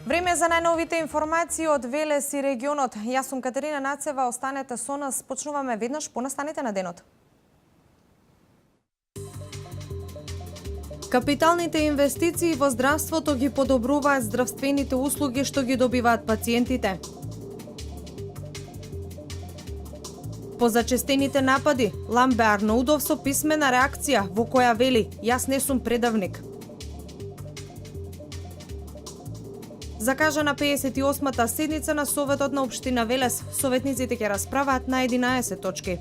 Време за најновите информации од Велес и регионот. Јас сум Катерина Нацева, останете со нас, почнуваме веднаш по настаните на денот. Капиталните инвестиции во здравството ги подобруваат здравствените услуги што ги добиваат пациентите. По зачестените напади, Ламбе Арнаудов со писмена реакција во која вели: "Јас не сум предавник". Закажана 58-та седница на Советот на општина Велес. Советниците ќе расправаат на 11 точки.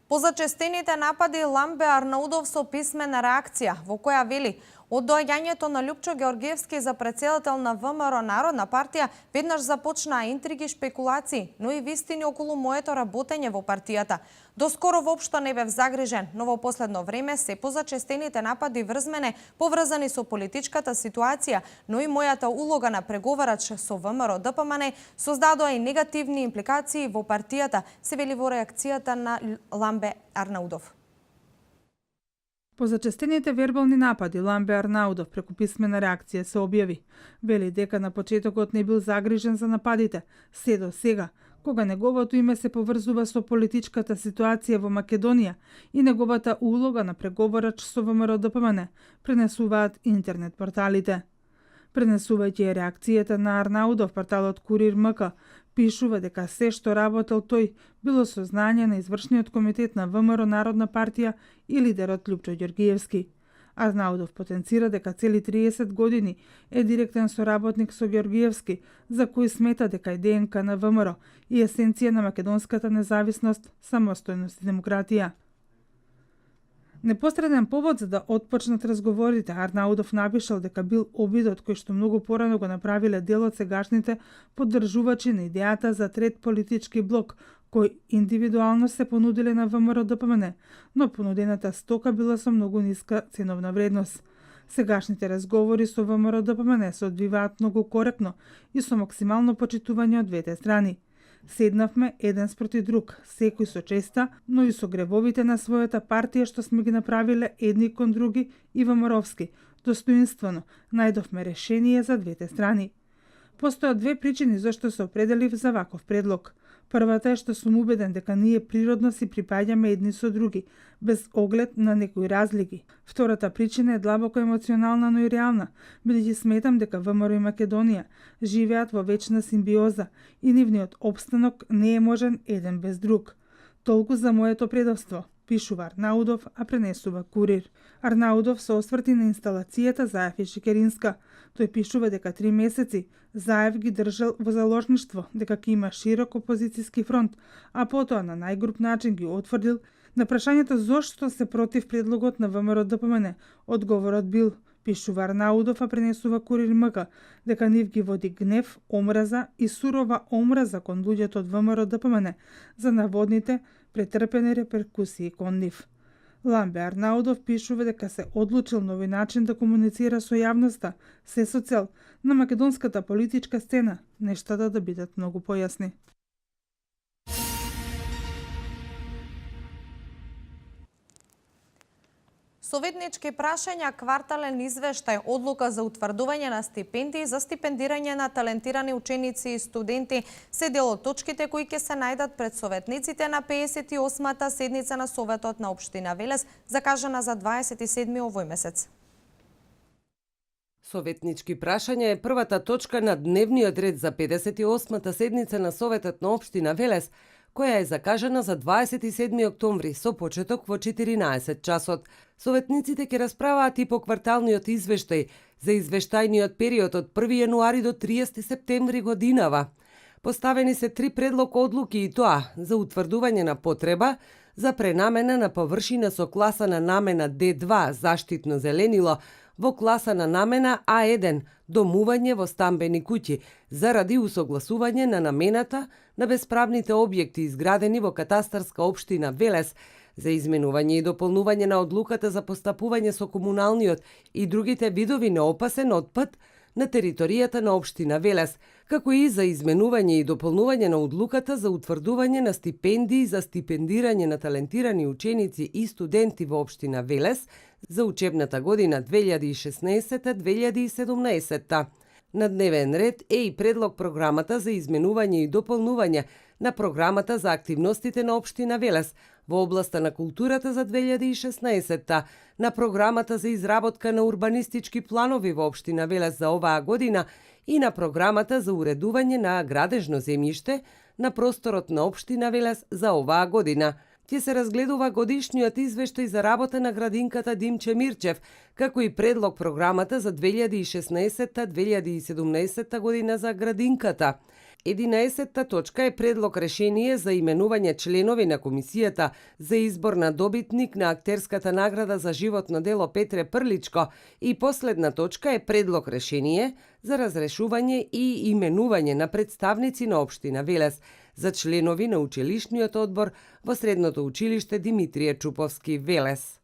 По зачестените напади, Ламбе Арнаудов со писмена реакција во која вели: "Од доаѓањето на Љупчо Георгиевски за претседател на ВМРО Народна партија, веднаш започнаа интриги и шпекулации, но и вистини околу моето работење во партијата. Доскоро воопшто не бев загрижен, но во последно време се позачестените напади врз мене, поврзани со политичката ситуација, но и мојата улога на преговарач со ВМРО ДПМН создадоа и негативни импликации во партијата", се вели во реакцијата на Ламбе Арнаудов. По зачестените вербални напади, Ламбе Арнаудов преку писмена реакција се објави. Вели дека на почетокот не бил загрижен за нападите, се до сега, кога неговото име се поврзува со политичката ситуација во Македонија и неговата улога на преговарач со ВМРО ДПМН, пренесуваат интернет порталите. Пренесувајќи реакцијата на Арнаудов, порталот Курир МК пишува дека се што работел тој било со знање на извршниот комитет на ВМРО Народна партија и лидерот Љупчо Ѓоргиевски. Арнаудов потенцира дека цели 30 години е директен соработник со Ѓоргиевски, за кој смета дека е ДНК на ВМРО и есенција на македонската независност, самостојност и демократија. Непосреден повод за да отпочнат разговорите, Арнаудов напишал дека бил обидот кој што многу порано го направиле дел од сегашните поддржувачи на идејата за трет политички блок, кој индивидуално се понудиле на ВМРО ДПМН, но понудената стока била со многу ниска ценовна вредност. Сегашните разговори со ВМРО ДПМН се одвиваат многу коректно и со максимално почитување од двете страни. Седнавме еден спроти друг, секој со честа, но и со гревовите на својата партија што сме ги направиле едни кон други и ВМРО-вски. Достоинствено најдовме решение за двете страни. Постојат две причини зашто се определив за ваков предлог. Првата е што сум убеден дека ние природно си припаѓаме едни со други, без оглед на некои разлики. Втората причина е длабоко емоционална, но и реална, бидејќи сметам дека ВМРО и Македонија живеат во вечна симбиоза и нивниот опстанок не е можен еден без друг. Толку за моето предавство, пишува Арнаудов, а пренесува Курир. Арнаудов се осврти на инсталацијата Заев и Шекеринска. Тој пишува дека 3 месеци Заев ги држал во заложништво, дека ќе има широк опозицијски фронт, а потоа на најгруп начин ги утврдил. На прашањето зошто се против предлогот на ВМРО ДПМН, одговорот бил, пишува Арнаудов, а пренесува Курир МК, дека нив ги води гнев, омраза и сурова омраза кон луѓето од ВМРО ДПМН за наводните претрпени реперкусии кон нив. Ламбе Арнаудов пишува дека се одлучил нови начин да комуницира со јавноста, се со цел на македонската политичка сцена нештата да бидат многу појасни. Советнички прашања, квартален извештај, одлука за утврдување на стипендии за стипендирање на талентирани ученици и студенти се дел од точките кои ќе се најдат пред советниците на 58-та седница на Советот на општина Велес, закажана за 27 овој месец. Советнички прашања е првата точка на дневниот ред за 58-та седница на Советот на општина Велес, која е закажана за 27 октомври со почеток во 14 часот. Советниците ќе расправаат и по кварталниот извештај за извештајниот период од 1 јануари до 30 септември годинава. Поставени се 3 предлог одлуки и тоа за утврдување на потреба за пренамена на површина со класа на намена D2 заштитно зеленило во класа на намена А1 домување во стамбени куќи заради усогласување на намената на бесправните објекти изградени во катастарска општина Велес за изменување и дополнување на одлуката за постапување со комуналниот и другите видови неопасен отпад на територијата на општина Велес, како и за изменување и дополнување на одлуката за утврдување на стипендии за стипендирање на талентирани ученици и студенти во општина Велес за учебната година 2016-2017. На дневен ред е и предлог програмата за изменување и дополнување на програмата за активностите на општина Велес во областа на културата за 2016, на програмата за изработка на урбанистички планови во општина Велес за оваа година и на програмата за уредување на градежно земјиште на просторот на општина Велес за оваа година. Ќе се разгледува годишниот извештај за работа на градинката Димче Мирчев, како и предлог програмата за 2016-2017 година за градинката. 11-та точка е предлог решение за именување членови на комисијата за избор на добитник на актерската награда за животно дело Петре Прличко и последна точка е предлог решение за разрешување и именување на представници на општина Велес за членови на училишниот одбор во средното училиште Димитрije Чуповски Велес.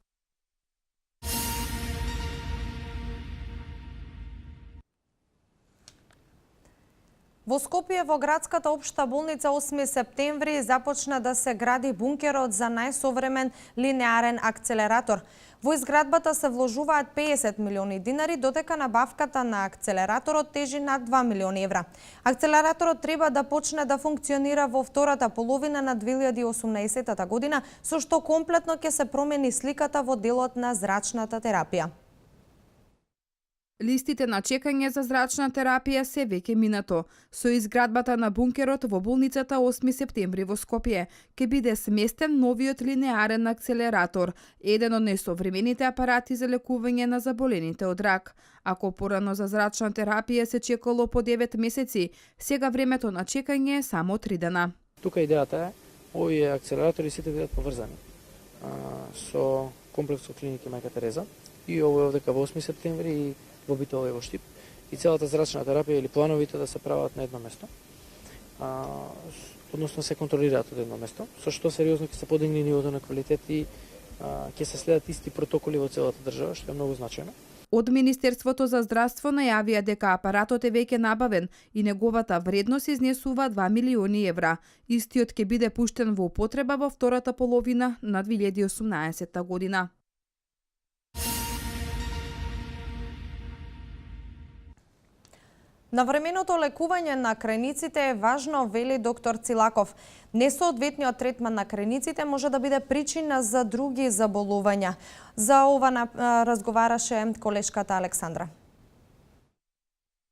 Во Скопје, во градската општа болница 8 септември започна да се гради бункерот за најсовремен линеарен акцелератор. Во изградбата се вложуваат 50 милиони динари, додека набавката на акцелераторот тежи над 2 милиони евра. Акцелераторот треба да почне да функционира во втората половина на 2018 година, со што комплетно ќе се промени сликата во делот на зрачната терапија. Листите на чекање за зрачна терапија се веќе минато. Со изградбата на бункерот во болницата 8 септември во Скопје ќе биде сместен новиот линеарен акцелератор, еден од најсовремените апарати за лекување на заболените од рак. Ако порано за зрачна терапија се чекало по 9 месеци, сега времето на чекање е само 3 дена. Тука идејата е, овие акцелератори сите бидат поврзани со комплекс со клиники Мајка Тереза и овој овдека во 8 септември и во Битола и во Штип, и целата зрачна терапија или плановите да се прават на едно место, односно се контролираат од едно место, со што сериозно ќе се подигне нивото на квалитет и ќе се следат исти протоколи во целата држава, што е многу значајно. Од Министерството за здравство најавија дека апаратот е веќе набавен и неговата вредност изнесува 2 милиони евра. Истиот ќе биде пуштен во употреба во втората половина на 2018 година. Навременото лекување на крајниците е важно, вели доктор Цилаков. Несоодветниот третман на крајниците може да биде причина за други заболувања. За ова разговараше колешката Александра.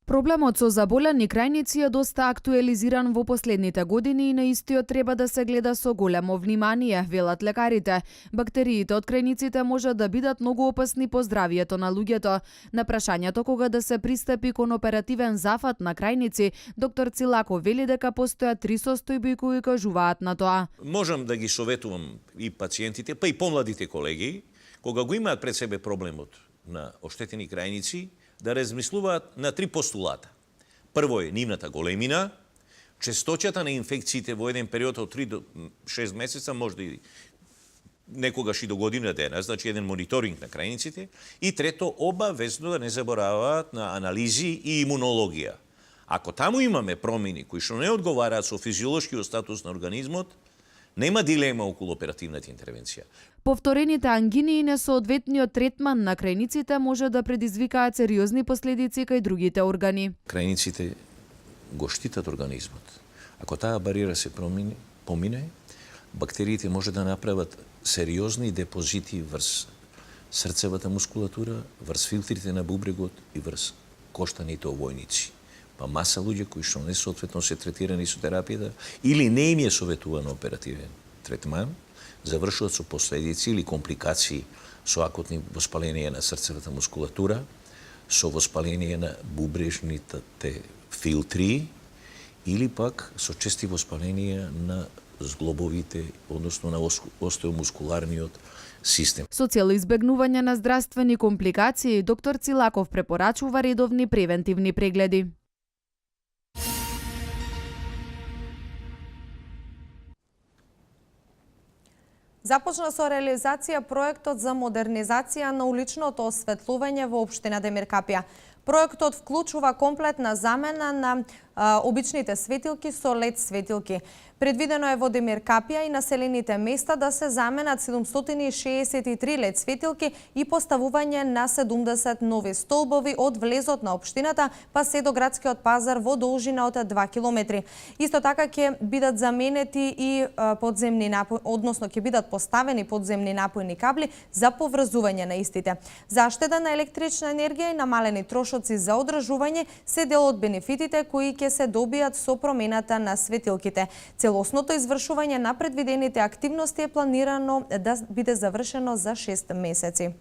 Проблемот со заболени крајници е доста актуелизиран во последните години и на истиот треба да се гледа со големо внимание, велат лекарите. Бактериите од крајниците може да бидат многу опасни по здравието на луѓето. На прашањето кога да се пристапи кон оперативен зафат на крајници, доктор Цилаков вели дека постојат 3 состојби кои кажуваат на тоа. Можам да ги советувам и пациентите, па и помладите колеги, кога го имаат пред себе проблемот на оштетени крајници, да размислуваат на 3 постулата. Прво е нивната големина, честочата на инфекциите во еден период од 3 до 6 месеца, може и некогаш и до година дена, значи еден мониторинг на крајниците, и трето, обавезно да не забораваат на анализи и имунологија. Ако таму имаме промени кои што не одговараат со физиолошкиот статус на организмот, нема дилема околу оперативната интервенција. Повторените ангини и несоодветниот третман на крајниците може да предизвикаат сериозни последици кај другите органи. Крајниците го штитат организмот. Ако таа бариера се помине, бактериите може да направат сериозни депозити врз срцевата мускулатура, врз филтрите на бубрегот и врз коштаните овојници. Па маса луѓе кои што несоодветно се третирани со терапијата или не им е советуван оперативен третман, завршуваат со последици или компликации со акутни воспаление на срцевата мускулатура, со воспаление на бубрежните филтри или пак со чести воспаление на зглобовите, односно на остеомускуларниот систем. Со цел избегнување на здравствени компликации, доктор Цилаков препорачува редовни превентивни прегледи. Започна со реализација проектот за модернизација на уличното осветлување во општина Демир Капија. Проектот вклучува комплетна замена на обичните светилки со LED светилки. Предвидено е во Демир Капија и населените места да се заменат 763 LED светилки и поставување на 70 нови столбови од влезот на општината па се до градскиот пазар во должина од 2 километри. Исто така ќе бидат заменети и подземни односно ќе бидат поставени подземни напојни кабли за поврзување на истите. Заштеда на електрична енергија и намалени трошоци за одржување се дел од бенефитите кои ќе се добијат со промената на светилките. Целосното извршување на предвидените активности е планирано да биде завршено за 6 месеци.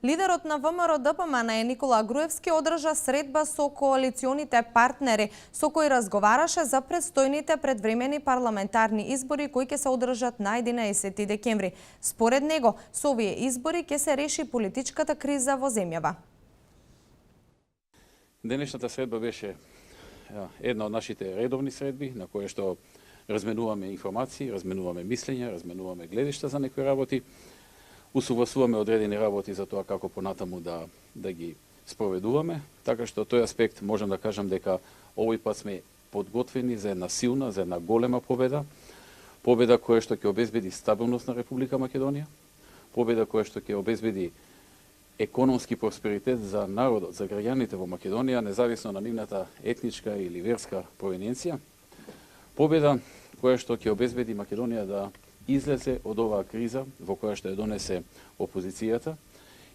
Лидерот на ВМРО ДПМН Никола Груевски одржа средба со коалиционите партнери, со кои разговараше за предстојните предвремени парламентарни избори кои ќе се одржат на 11 декември. Според него, со овие избори ќе се реши политичката криза во земјава. Денешната средба беше една од нашите редовни средби на која што разменуваме информации, разменуваме мислења, разменуваме гледишта за некои работи. Усогласуваме одредени работи за тоа како понатаму да ги спроведуваме, така што тој аспект можам да кажам дека овој пат сме подготвени за една силна, за една голема победа, победа која што ќе обезбеди стабилност на Република Македонија, победа која што ќе обезбеди економски просперитет за народот, за граѓаните во Македонија, независно на нивната етничка или верска провиненција, победа која што ќе обезбеди Македонија да излезе од оваа криза во која што ја донесе опозицијата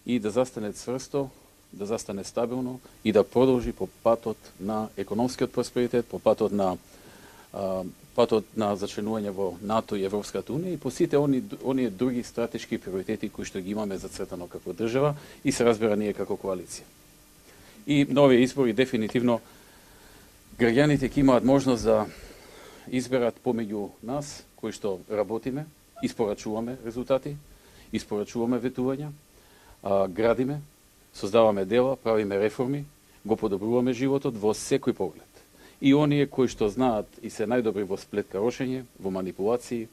и да застане цврсто, да застане стабилно и да продолжи по патот на економскиот просперитет, по патот на зачленување во НАТО и Европската унија и по сите оние други стратешки приоритети кои што ги имаме зацртано како држава и се разбира ние како коалиција. И на овие избори дефинитивно граѓаните ќе имаат можност да изберат помеѓу нас кои што работиме, испорачуваме резултати, испорачуваме ветувања, градиме, создаваме дела, правиме реформи, го подобруваме животот во секој поглед. И оние кои што знаат и се најдобри во сплеткарошење, во манипулации,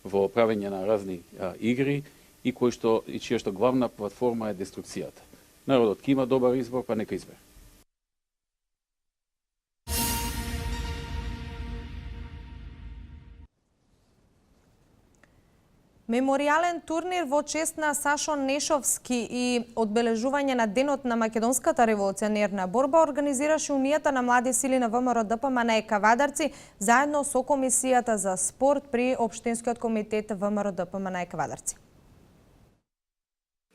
во правење на разни игри и чија што главна платформа е деструкцијата. Народот ќе има добар избор, па нека избере. Меморијален турнир во чест на Сашо Нешовски и одбележување на Денот на македонската револуционерна борба организираше Унијата на млади сили на ВМРО ДПМН Кавадарци заедно со Комисијата за спорт при Општинскиот комитет ВМРО ДПМН Кавадарци.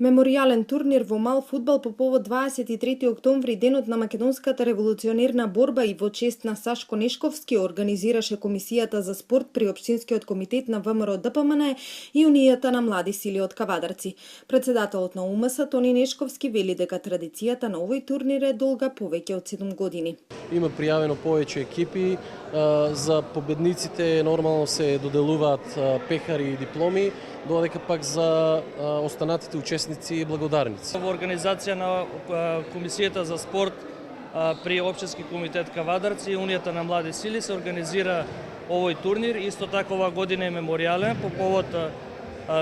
Меморијален турнир во мал фудбал по повод 23 октомври, Денот на македонската револуционерна борба и во чест на Сашко Нешковски организираше Комисијата за спорт при Општинскиот комитет на ВМРО ДПМН и Унијата на млади сили од Кавадарци. Председателот на УМС Тони Нешковски вели дека традицијата на овој турнир е долга повеќе од 7 години. Има пријавено повеќе екипи, за победниците нормално се доделуваат пехари и дипломи, додека пак за останатите учесници и благодарници. Во организација на Комисијата за спорт при Општински комитет Кавадарци и Унијата на млади сили се организира овој турнир. Исто така оваа година е меморијален по повод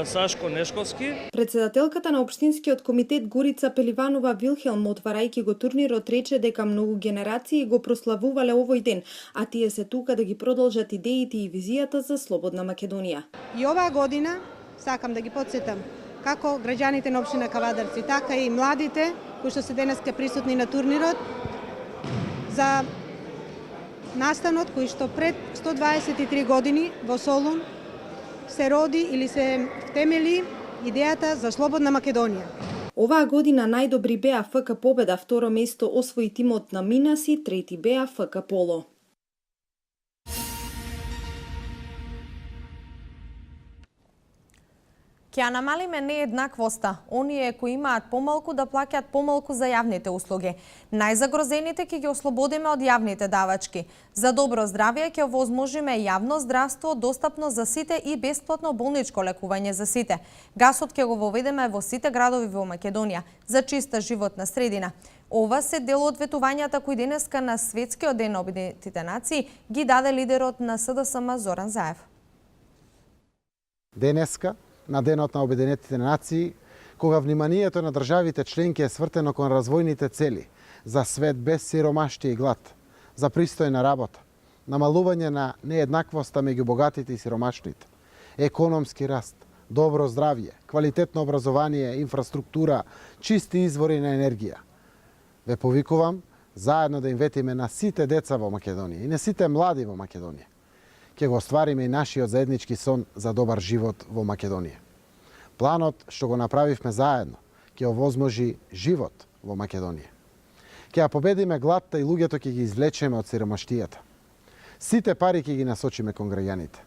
Сашко Нешковски. Председателката на Општинскиот комитет Горица Пеливанова Вилхелм, отварајќи го турнирот, рече дека многу генерации го прославувале овој ден, а тие се тука да ги продолжат идеите и визијата за слободна Македонија. И оваа година сакам да ги потсетам како граѓаните на општина Кавадарци, така и младите кои што се денеска присутни на турнирот за настанот кој што пред 123 години во Солун се роди или се втемели идејата за слободна Македонија. Оваа година најдобри беа ФК Победа, второ место освои тимот на Минаси, трети беа ФК Поло. Ќе ја намалиме нееднаквоста. Оние кои имаат помалку да плаќаат помалку за јавните услуги. Најзагрозените ќе ги ослободиме од јавните давачки. За добро здравје ќе овозможиме јавно здравство, достапно за сите и бесплатно болничко лекување за сите. Гасот ќе го воведеме во сите градови во Македонија за чиста животна средина. Ова се дел од ветувањата кои денеска на Светскиот ден на Обединетите нации ги даде лидерот на СДСМ Зоран Заев. Денеска, на Денот на Обединетите нации, кога вниманието на државите членки е свртено кон развојните цели за свет без сиромаштие и глад, за пристојна работа, намалување на нееднаквоста меѓу богатите и сиромашните, економски раст, добро здравје, квалитетно образование, инфраструктура, чисти извори на енергија. Ве повикувам заедно да им ветиме на сите деца во Македонија и на сите млади во Македонија. Ќе го оствариме и нашиот заеднички сон за добар живот во Македонија. Планот што го направивме заедно ќе овозможи живот во Македонија. Ќе ја победиме гладта и луѓето ќе ги извлечеме од сиромаштијата. Сите пари ќе ги насочиме кон граѓаните.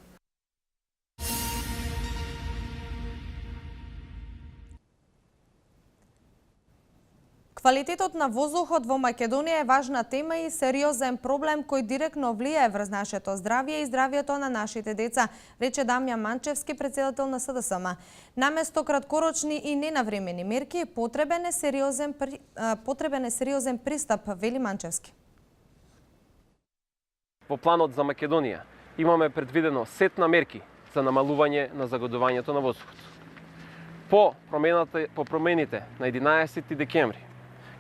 Квалитетот на воздухот во Македонија е важна тема и сериозен проблем кој директно влијае врз нашето здравје и здравјето на нашите деца, рече Дамјан Манчевски, претседател на СДСМ. Наместо краткорочни и ненавремени мерки, потребен е сериозен пристап, вели Манчевски. Во планот за Македонија имаме предвидено сет на мерки за намалување на загадувањето на воздухот. По промените на 11 декември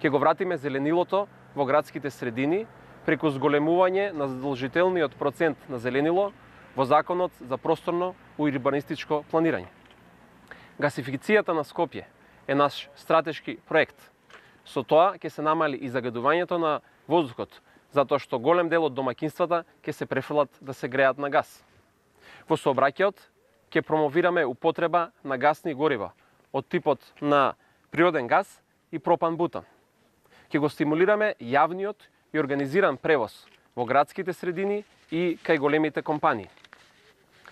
ќе го вратиме зеленилото во градските средини преку зголемување на задолжителниот процент на зеленило во Законот за просторно урбанистичко планирање. Гасификацијата на Скопје е наш стратешки проект. Со тоа ќе се намали и загадувањето на воздухот, затоа што голем дел од домаќинствата ќе се префрлат да се греат на газ. Во сообраќајот ќе промовираме употреба на гасни горива од типот на природен газ и пропан-бутан. Ќе го стимулираме јавниот и организиран превоз во градските средини и кај големите компании.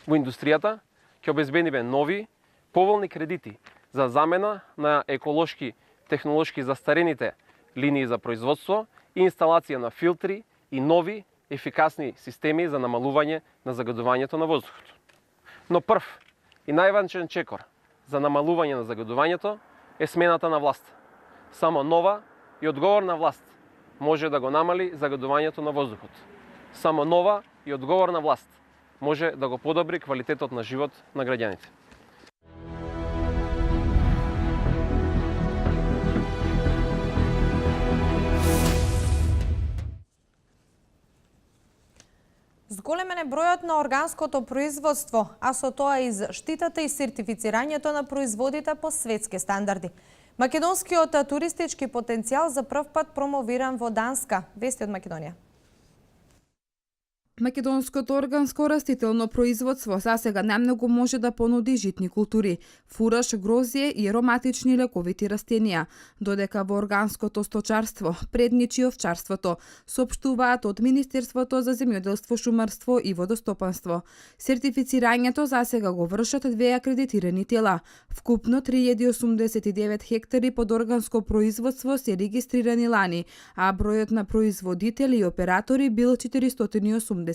Во индустријата ќе обезбедиме нови, поволни кредити за замена на еколошки, технолошки застарените линии за производство и инсталација на филтри и нови, ефикасни системи за намалување на загадувањето на воздухот. Но прв и најважен чекор за намалување на загадувањето е смената на власт. Само нова и одговорна власт може да го намали загадувањето на воздухот. Само нова и одговорна власт може да го подобри квалитетот на живот на граѓаните. Зголемен е бројот на органското производство, а со тоа и заштитата и сертифицирањето на производите по светски стандарди. Македонскиот туристички потенцијал за прв пат промовиран во Данска. Вести од Македонија. Македонското органско растително производство засега најмногу може да понуди житни култури, фураж, грозје и ароматични лековити растенија, додека во органското сточарство предничи овчарството, соопштуваат од Министерството за земјоделство, шумарство и водостопанство. Сертифицирањето засега го вршат две акредитирани тела. Вкупно 3089 хектари под органско производство се регистрирани лани, а бројот на производители и оператори бил 480.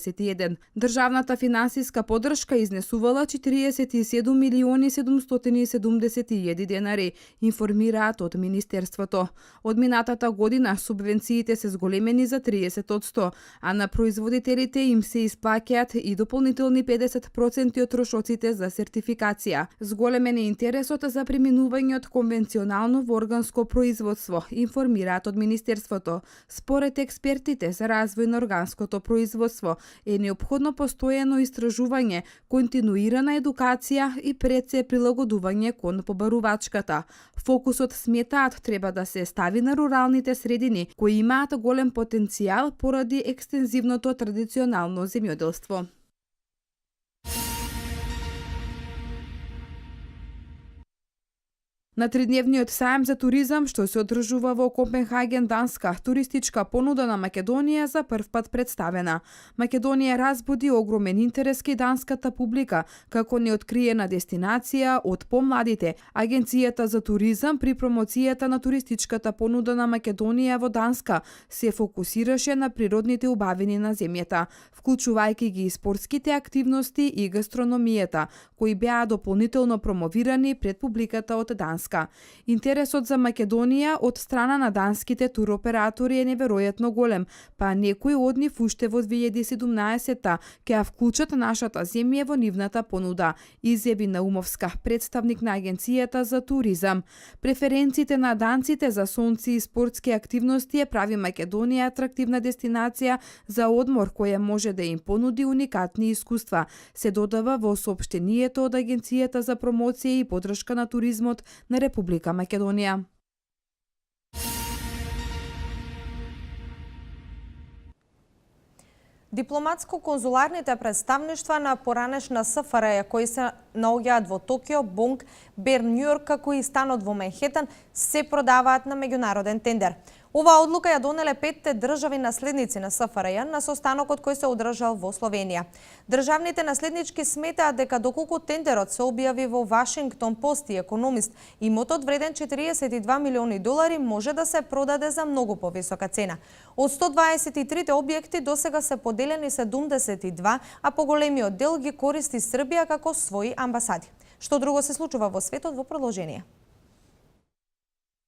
Државната финансиска поддршка изнесувала 47 милиони 770 денари, информираат од Министерството. Од минатата година субвенциите се зголемени за 30%, а на производителите им се исплаќаат и дополнителни 50% од трошоците за сертификација. Зголемен е интересот за преминување од конвенционално во органско производство, информираат од Министерството. Според експертите за развој на органското производство е неопходно постојано истражување, континуирана едукација и пред се прилагодување кон побарувачката. Фокусот, сметаат, треба да се стави на руралните средини, кои имаат голем потенцијал поради екстензивното традиционално земјоделство. На тридневниот сајм за туризам што се одржува во Копенхаген, Данска, туристичка понуда на Македонија за прв пат представена. Македонија разбуди огромен интерес кај данската публика, како неоткриена дестинација од помладите. Агенцијата за туризам при промоцијата на туристичката понуда на Македонија во Данска се фокусираше на природните убавини на земјата, вклучувајќи ги и спортските активности и гастрономијата, кои беа дополнително промовирани пред публиката од Данска. Наумовска. Интересот за Македонија од страна на данските туроператори е неверојатно голем, па некои од нив уште во 2017-та ќе ја вклучат нашата земја во нивната понуда, изјави Наумовска, представник на Агенцијата за туризам. Преференциите на данците за сонци и спортски активности ја прави Македонија атрактивна дестинација за одмор која може да им понуди уникатни искуства, се додава во соопштението од Агенцијата за промоција и поддршка на туризмот на Република Македонија. Дипломатско-конзуларните представништва на поранешна СФРЈ кои се наоѓаат во Токио, Бонг, Берн, Њујорк, како и станот во Манхетан, се продаваат на меѓународен тендер. Оваа одлука ја донеле 5 држави наследници на СФРЈ на состанокот кој се одржал во Словенија. Државните наследнички сметаат дека доколку тендерот се објави во Вашингтон Пост и Економист, имотот вреден $42 милиони може да се продаде за многу повисока цена. Од 123 објекти досега се поделени 72, а поголемиот дел ги користи Србија како своји амбасади. Што друго се случува во светот во продолжение?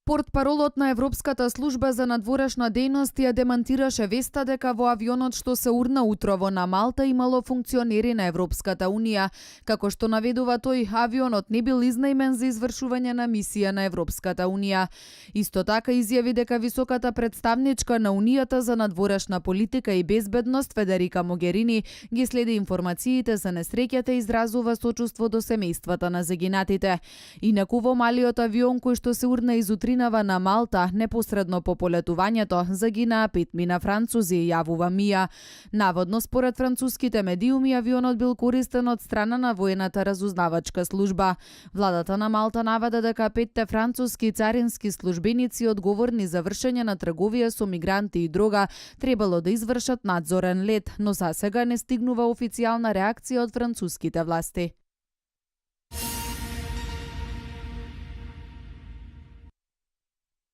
Портпаролот на Европската служба за надворешна дејност ја демантираше веста дека во авионот што се урна утрово на Малта имало функционери на Европската Унија. Како што наведува тој, авионот не бил изнајмен за извршување на мисија на Европската Унија. Исто така изјави дека високата представничка на Унијата за надворешна политика и безбедност Федерика Могерини ги следи информациите за несреќата и изразува сочувство до семејствата на загинатите. Инаку во малиот авион кој што се урна из утринава на Малта, непосредно по полетувањето, загинаа 5 французи, јавува МИА. Наводно, според француските медиуми, авионот бил користен од страна на воената разузнавачка служба. Владата на Малта наведе дека 5 француски царински службеници одговорни за вршење на трговија со мигранти и дрога требало да извршат надзорен лет, но засега не стигнува официјална реакција од француските власти.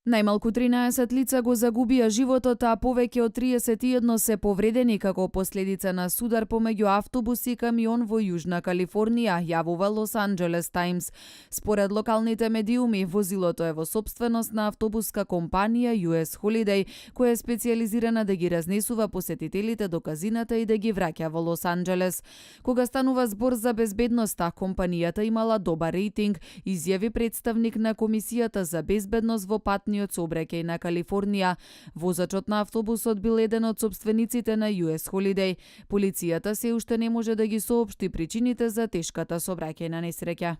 Најмалку 13 лица го загубија животот, а повеќе од 31 се повредени како последица на судар помеѓу автобус и камион во Јужна Калифорнија, јавува Лос Анџелес Таймс. Според локалните медиуми, возилото е во сопственост на автобуска компанија US Holiday, која е специјализирана да ги разнесува посетителите до казината и да ги враќа во Лос Анџелес. Кога станува збор за безбедноста, компанијата имала добар рейтинг, изјави представник на Комисијата за безбедност во патниот сообраќај на Калифорнија. Возачот на автобусот бил еден од сопствениците на US Holiday. Полицијата се уште не може да ги соопшти причините за тешката сообраќајна несреќа.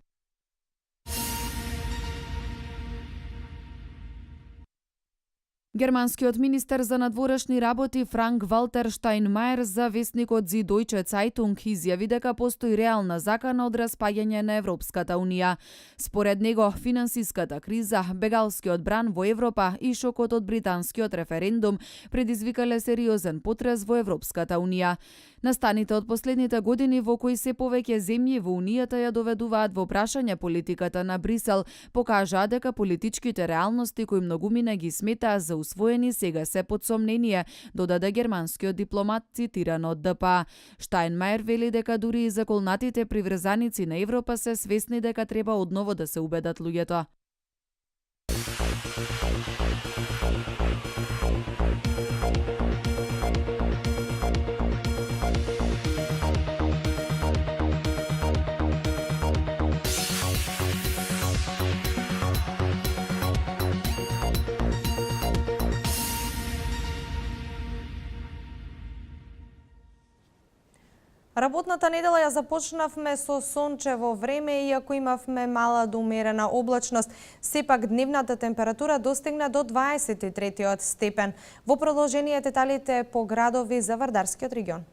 Германскиот министер за надворешни работи Франк Валтер Штајнмајер за весникот Зи Дојче Цајтунг изјави дека постои реална закана од распаѓање на Европската Унија. Според него, финансиската криза, бегалскиот бран во Европа и шокот од британскиот референдум предизвикале сериозен потрес во Европската Унија. Настаните од последните години во кои се повеќе земји во Унијата ја доведуваат во прашање политиката на Брисел, покажаа дека политичките реалности кои многумина ги сметаа за усвоени сега се под сомнение, додаде германскиот дипломат цитиран од ДПА. Штајнмајер вели дека дури и заколнатите приврзаници на Европа се свесни дека треба одново да се убедат луѓето. Работната недела ја започнавме со сончево време, иако имавме мала до умерена облачност. Сепак дневната температура достигна до 23 степен. Во продолжение деталите по градови за Вардарскиот регион.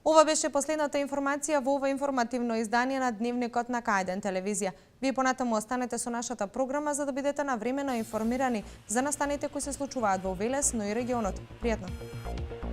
Ова беше последната информација во ова информативно издание на Дневникот на К1 телевизија. Вие понатаму останете со нашата програма за да бидете навремено информирани за настаните кои се случуваат во Велес, но и регионот. Пријатно!